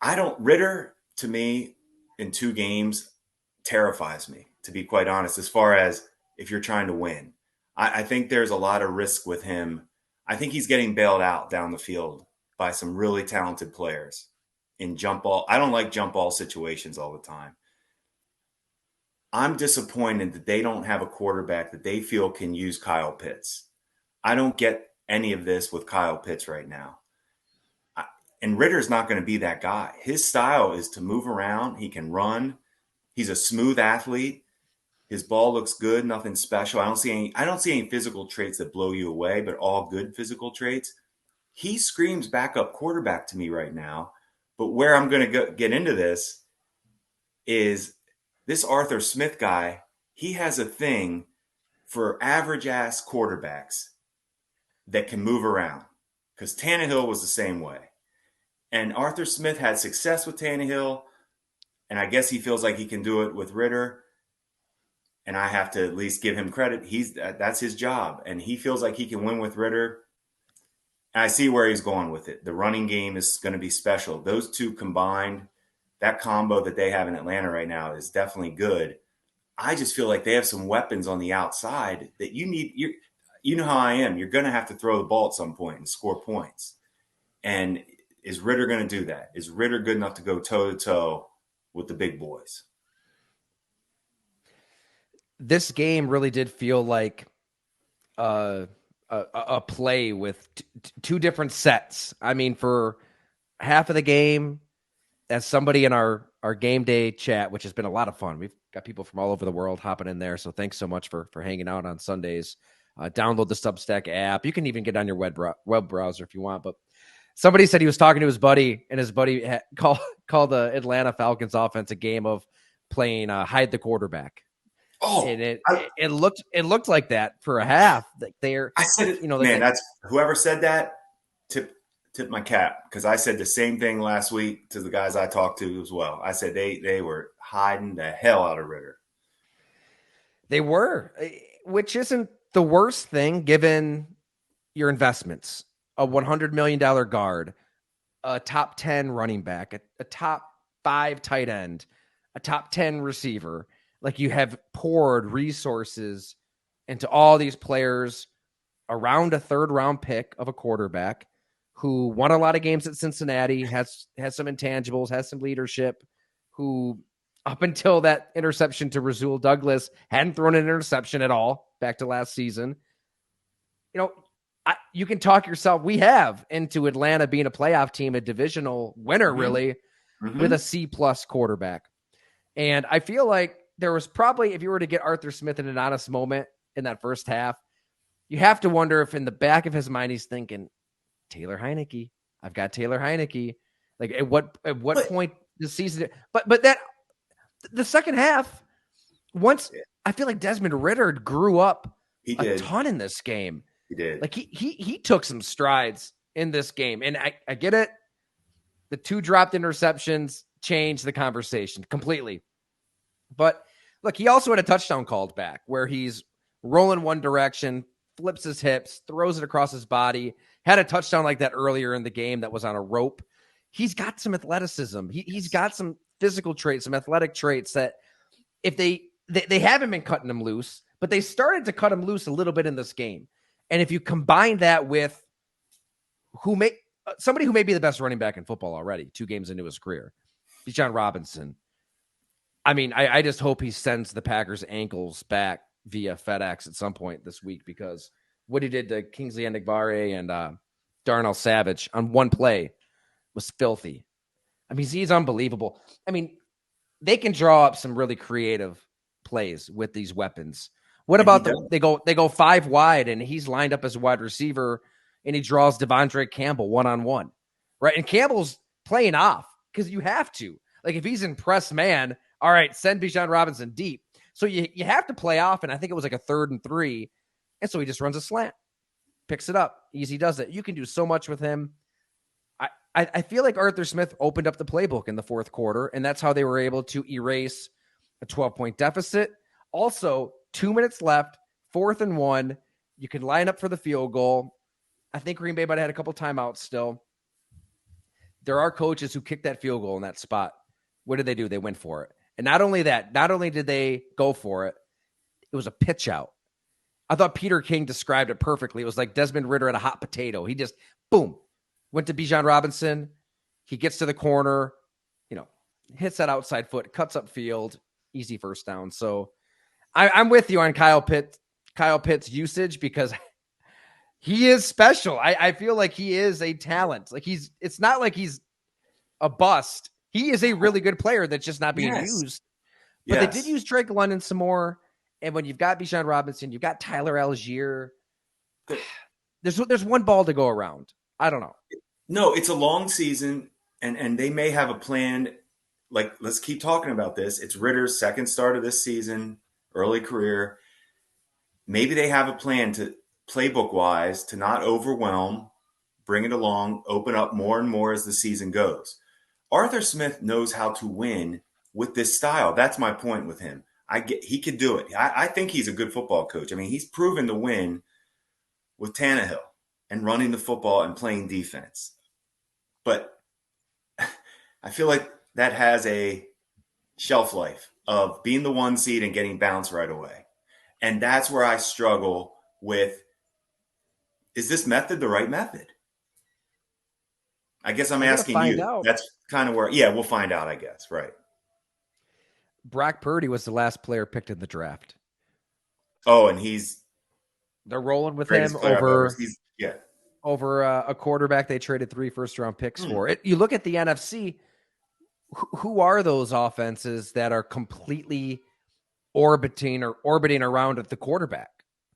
Ridder to me in 2 games terrifies me, to be quite honest, as far as if you're trying to win. I think there's a lot of risk with him. I think he's getting bailed out down the field by some really talented players in jump ball. I don't like jump ball situations all the time. I'm disappointed that they don't have a quarterback that they feel can use Kyle Pitts. I don't get any of this with Kyle Pitts right now. And Ritter's not going to be that guy. His style is to move around. He can run. He's a smooth athlete. His ball looks good, nothing special. I don't see any physical traits that blow you away, but all good physical traits. He screams backup quarterback to me right now. But where I'm going to get into this is this Arthur Smith guy. He has a thing for average ass quarterbacks that can move around, because Tannehill was the same way. And Arthur Smith had success with Tannehill, and I guess he feels like he can do it with Ridder. And I have to at least give him credit. That's his job, and he feels like he can win with Ridder. And I see where he's going with it. The running game is going to be special. Those two combined, that combo that they have in Atlanta right now is definitely good. I just feel like they have some weapons on the outside that you need. You know how I am. You're going to have to throw the ball at some point and score points. And is Ridder going to do that? Is Ridder good enough to go toe to toe with the big boys? This game really did feel like a play with two different sets. I mean, for half of the game, as somebody in our game day chat, which has been a lot of fun, we've got people from all over the world hopping in there. So thanks so much for hanging out on Sundays. Download the Substack app. You can even get on your web browser if you want. But somebody said he was talking to his buddy, and his buddy called the Atlanta Falcons offense a game of playing hide the quarterback. Oh, And it looked like that for a half. Like I said it, man. That's whoever said that. Tip my cap, because I said the same thing last week to the guys I talked to as well. I said they were hiding the hell out of Ridder. They were, which isn't the worst thing given your investments. A $100 million guard, a top 10 running back, a top 5 tight end, a top 10 receiver. Like, you have poured resources into all these players around a 3rd round pick of a quarterback who won a lot of games at Cincinnati, has some intangibles, has some leadership, who up until that interception to Rasul Douglas hadn't thrown an interception at all back to last season. You know, you can talk yourself, we have, into Atlanta being a playoff team, a divisional winner, really, with a C+ quarterback. And I feel like there was probably, if you were to get Arthur Smith in an honest moment in that first half, you have to wonder if in the back of his mind he's thinking, Taylor Heineke, I've got Taylor Heineke. Like, at what point this season? But that the second half, once I feel like Desmond Ridder grew up a ton in this game. He did. Like, he took some strides in this game, and I get it. The 2 dropped interceptions changed the conversation completely. But look, he also had a touchdown called back where he's rolling one direction, flips his hips, throws it across his body, had a touchdown like that earlier in the game that was on a rope. He's got some athleticism. He's got some physical traits, some athletic traits that if they haven't been cutting him loose, but they started to cut him loose a little bit in this game. And if you combine that with somebody who may be the best running back in football already, 2 games into his career, Bijan Robinson. I mean, I just hope he sends the Packers' ankles back via FedEx at some point this week, because what he did to Kingsley Enagbare and Darnell Savage on one play was filthy. I mean, he's unbelievable. I mean, they can draw up some really creative plays with these weapons. What about they go 5 wide and he's lined up as a wide receiver and he draws Devondre Campbell one-on-one, right? And Campbell's playing off because you have to. Like, if he's in press man, all right, send Bijan Robinson deep. So you have to play off, and I think it was like a 3rd and 3. And so he just runs a slant, picks it up. Easy does it. You can do so much with him. I feel like Arthur Smith opened up the playbook in the 4th quarter, and that's how they were able to erase a 12-point deficit. Also, 2 minutes left, 4th and 1. You can line up for the field goal. I think Green Bay might have had a couple timeouts still. there are coaches who kick that field goal in that spot. What did they do? They went for it. And not only that, not only did they go for it, it was a pitch out. I thought Peter King described it perfectly. It was like Desmond Ridder at a hot potato. He just, boom, went to Bijan Robinson. He gets to the corner, hits that outside foot, cuts up field, easy first down. So I'm with you on Kyle Pitt's usage because he is special. I feel like he is a talent. Like it's not like he's a bust. He is a really good player that's just not being used. But they did use Drake London some more. And when you've got Bijan Robinson, you've got Tyler Algier. There's one ball to go around. I don't know. No, it's a long season, and they may have a plan. Like, let's keep talking about this. It's Ritter's second start of this season, early career. Maybe they have a plan to playbook-wise to not overwhelm, bring it along, open up more and more as the season goes. Arthur Smith knows how to win with this style. That's my point with him. He could do it. I think he's a good football coach. I mean, he's proven to win with Tannehill and running the football and playing defense. But I feel like that has a shelf life of being the 1 seed and getting bounced right away. And that's where I struggle with, is this method the right method? I guess I'm asking you. Out. That's kind of where, we'll find out, I guess. Right. Brock Purdy was the last player picked in the draft. Oh, and they're rolling with him over a quarterback they traded 3 first-round picks for. You look at the NFC, who are those offenses that are completely orbiting around at the quarterback?